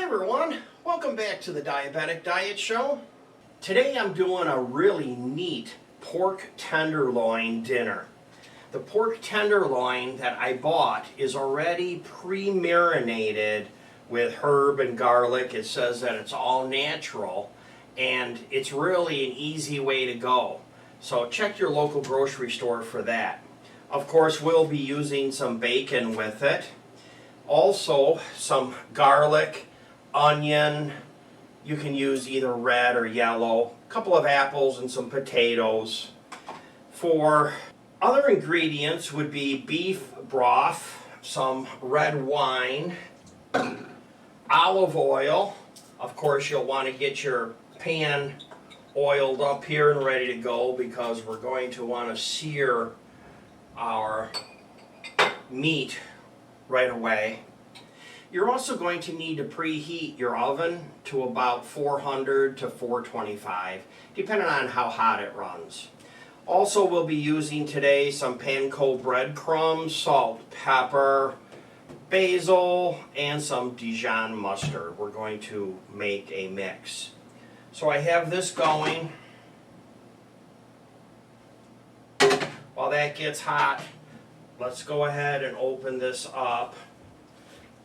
everyone, welcome back to the Diabetic Diet Show. Today I'm doing a really neat pork tenderloin dinner. The pork tenderloin that I bought is already pre-marinated with herb and garlic. It says that it's all natural and it's really an easy way to go. So check your local grocery store for that. Of course, we'll be using some bacon with it. Also, some garlic, onion, you can use either red or yellow, a couple of apples and some potatoes. For other ingredients would be beef broth, some red wine, olive oil. Of course, you'll want to get your pan oiled up here and ready to go because we're going to want to sear our meat right away. You're also going to need to preheat your oven to about 400 to 425, depending on how hot it runs. Also, we'll be using today some panko breadcrumbs, salt, pepper, basil, and some Dijon mustard. We're going to make a mix. So I have this going. While that gets hot, let's go ahead and open this up.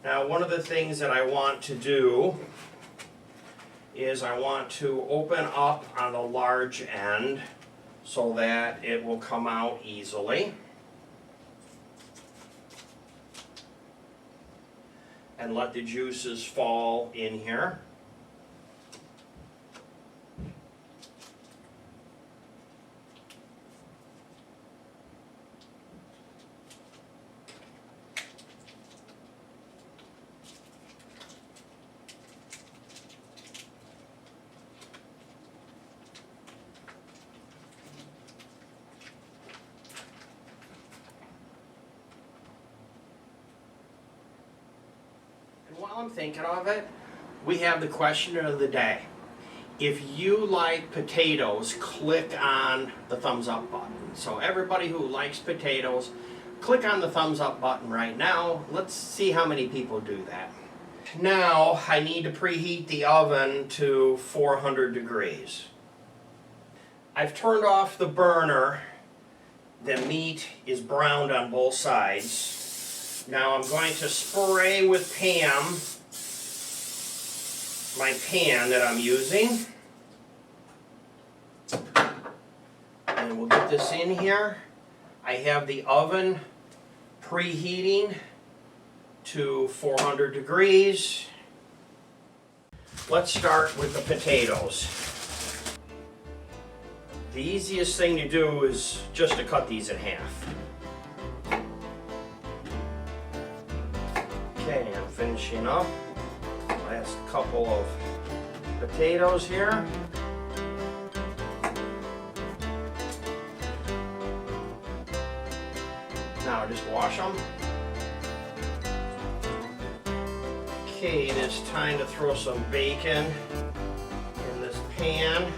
Now, one of the things that I want to do is I want to open up on the large end so that it will come out easily. And let the juices fall in here. While I'm thinking of it, we have the question of the day. If you like potatoes, click on the thumbs up button. So everybody who likes potatoes, click on the thumbs up button right now. Let's see how many people do that. Now I need to preheat the oven to 400 degrees. I've turned off the burner. The meat is browned on both sides. Now I'm going to spray with Pam my pan that I'm using. And we'll get this in here. I have the oven preheating to 400 degrees. Let's start with the potatoes. The easiest thing to do is just to cut these in half. Okay, I'm finishing up. Last couple of potatoes here. Now just wash them. Okay, it is time to throw some bacon in this pan.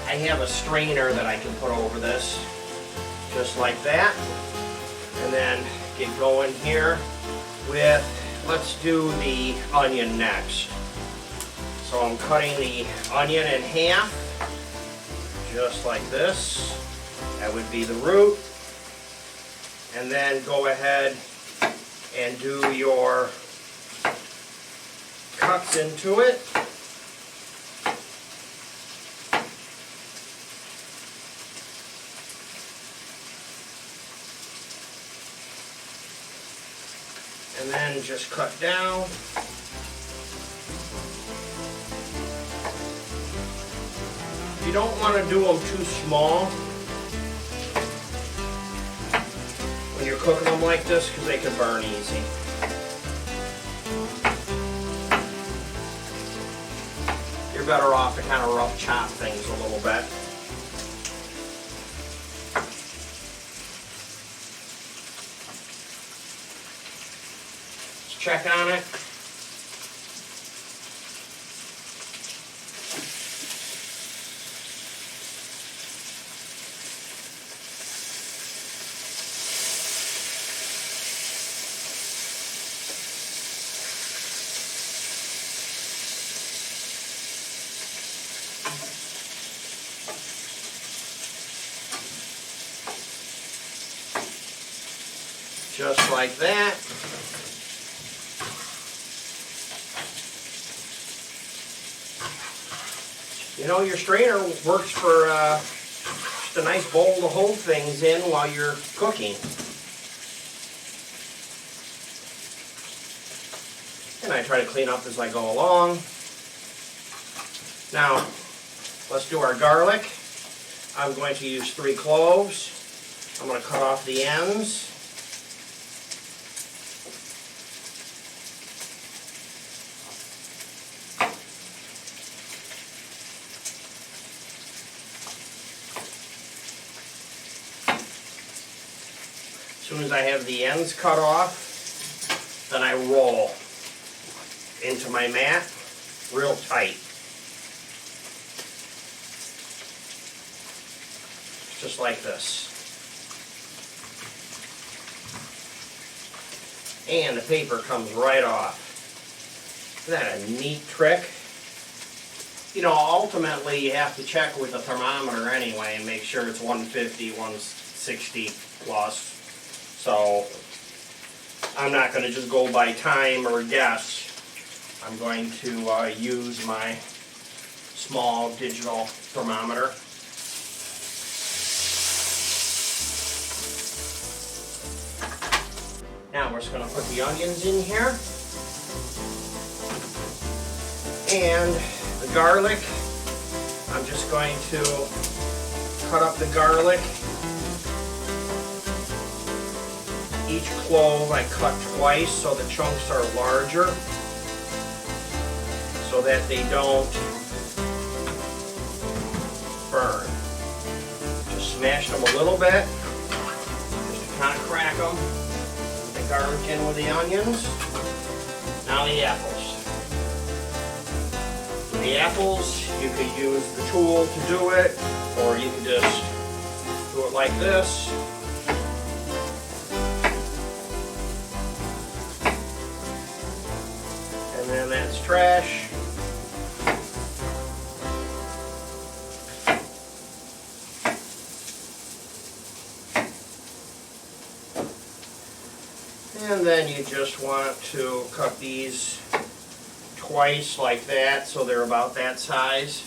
I have a strainer that I can put over this, just like that. And then get going here with, let's do the onion next. So I'm cutting the onion in half, just like this. That would be the root. And then go ahead and do your cuts into it. And then just cut down. You don't want to do them too small when you're cooking them like this because they can burn easy. You're better off to kind of rough chop things a little bit. Check on it. Just like that. You know, your strainer works for just a nice bowl to hold things in while you're cooking. And I try to clean up as I go along. Now, let's do our garlic. I'm going to use 3 cloves. I'm going to cut off the ends. As soon as I have the ends cut off, then I roll into my mat real tight. Just like this. And the paper comes right off. Isn't that a neat trick? You know, ultimately you have to check with the thermometer anyway and make sure it's 150, 160 plus. So I'm not going to just go by time or guess. I'm going to use my small digital thermometer. Now we're just going to put the onions in here. And the garlic, I'm just going to cut up the garlic. Each clove I cut twice so the chunks are larger so that they don't burn. Just smash them a little bit, just to kind of crack them. Put the garlic in with the onions. Now the apples. For the apples, you could use the tool to do it, or you could just do it like this. And then that's trash. And then you just want to cut these twice like that so they're about that size.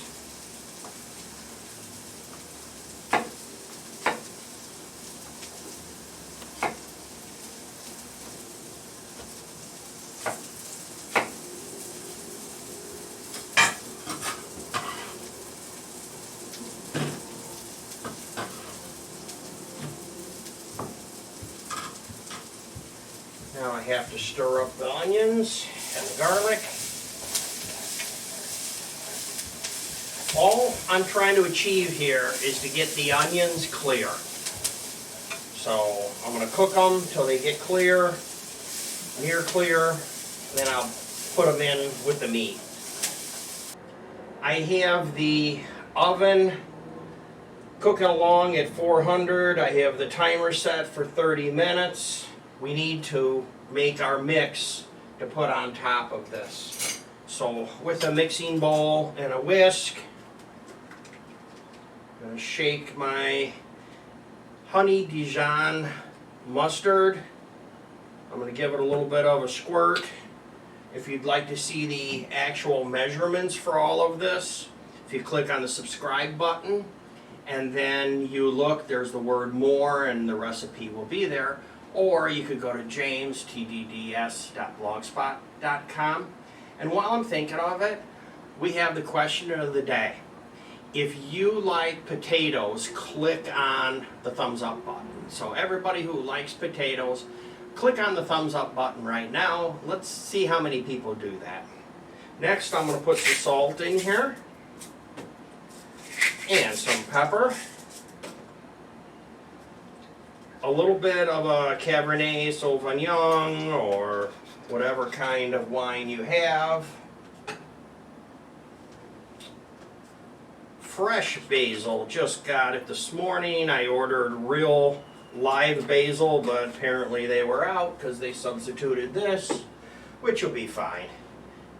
Now I have to stir up the onions and the garlic. All I'm trying to achieve here is to get the onions clear. So I'm going to cook them till they get clear, near clear, and then I'll put them in with the meat. I have the oven cooking along at 400. I have the timer set for 30 minutes. We need to make our mix to put on top of this. So with a mixing bowl and a whisk, I'm going to shake my honey Dijon mustard. I'm going to give it a little bit of a squirt. If you'd like to see the actual measurements for all of this, if you click on the subscribe button and then you look, there's the word more and the recipe will be there. Or you could go to jamestdds.blogspot.com. And while I'm thinking of it, we have the question of the day. If you like potatoes, click on the thumbs up button. So everybody who likes potatoes, click on the thumbs up button right now. Let's see how many people do that. Next, I'm going to put some salt in here and some pepper. A little bit of a Cabernet Sauvignon or whatever kind of wine you have. Fresh basil, just got it this morning. I ordered real live basil, but apparently they were out because they substituted this, which will be fine.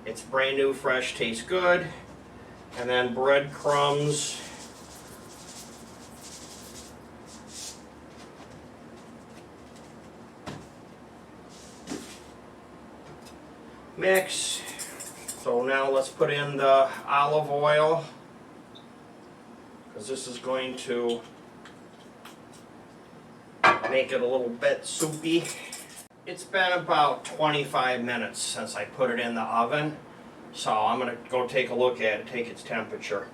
It's brand new, fresh, tastes good. And then breadcrumbs. mix. So now let's put in the olive oil, because this is going to make it a little bit soupy. It's been about 25 minutes since I put it in the oven, so I'm going to go take a look at it, take its temperature.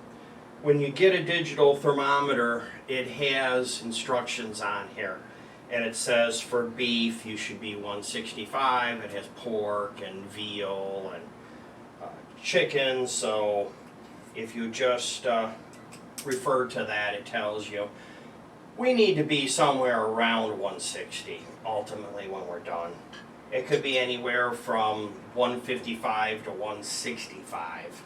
When you get a digital thermometer, it has instructions on here, and it says for beef you should be 165. It has pork and veal and chicken, so if you just refer to that, it tells you we need to be somewhere around 160 ultimately when we're done. It could be anywhere from 155 to 165,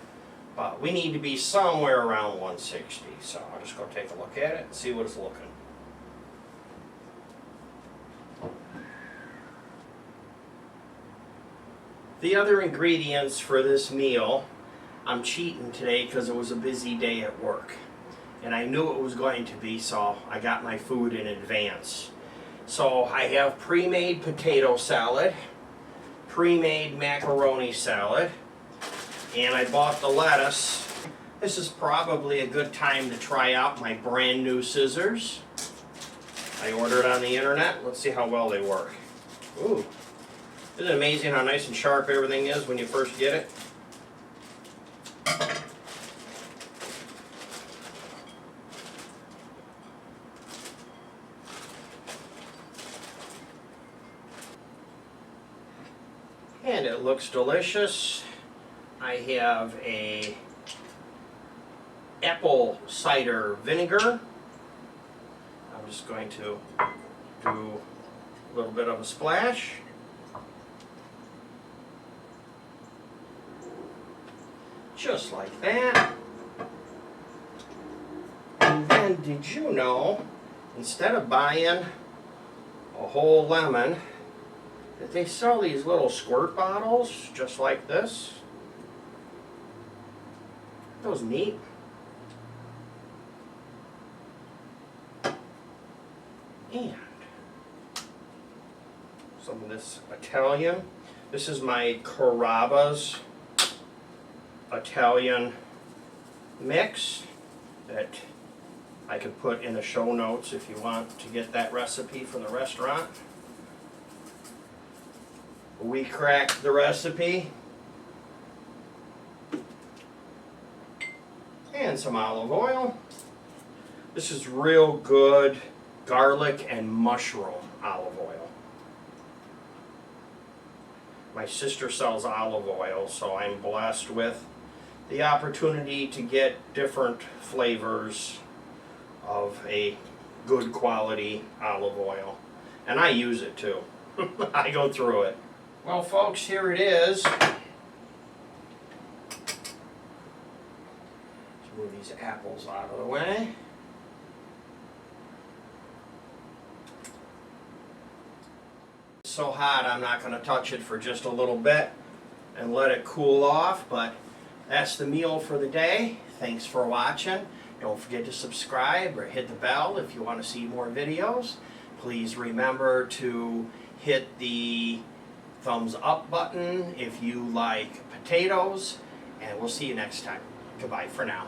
but we need to be somewhere around 160. So I'll just go take a look at it and see what it's looking. The other ingredients for this meal, I'm cheating today because it was a busy day at work. And I knew it was going to be, so I got my food in advance. So I have pre-made potato salad, pre-made macaroni salad, and I bought the lettuce. This is probably a good time to try out my brand new scissors. I ordered on the internet. Let's see how well they work. Ooh. Isn't it amazing how nice and sharp everything is when you first get it? And it looks delicious. I have a apple cider vinegar. I'm just going to do a little bit of a splash. Just like that. And then, did you know, instead of buying a whole lemon, that they sell these little squirt bottles just like this? That was neat. And some of this Italian. This is my Carrabba's Italian mix that I could put in the show notes if you want to get that recipe from the restaurant. We cracked the recipe. And some olive oil. This is real good garlic and mushroom olive oil. My sister sells olive oil, so I'm blessed with the opportunity to get different flavors of a good quality olive oil. And I use it too. I go through it. Well folks, here it is. Let's move these apples out of the way. It's so hot I'm not going to touch it for just a little bit and let it cool off, but that's the meal for the day. Thanks for watching. Don't forget to subscribe or hit the bell if you want to see more videos. Please remember to hit the thumbs up button if you like potatoes, and we'll see you next time. Goodbye for now.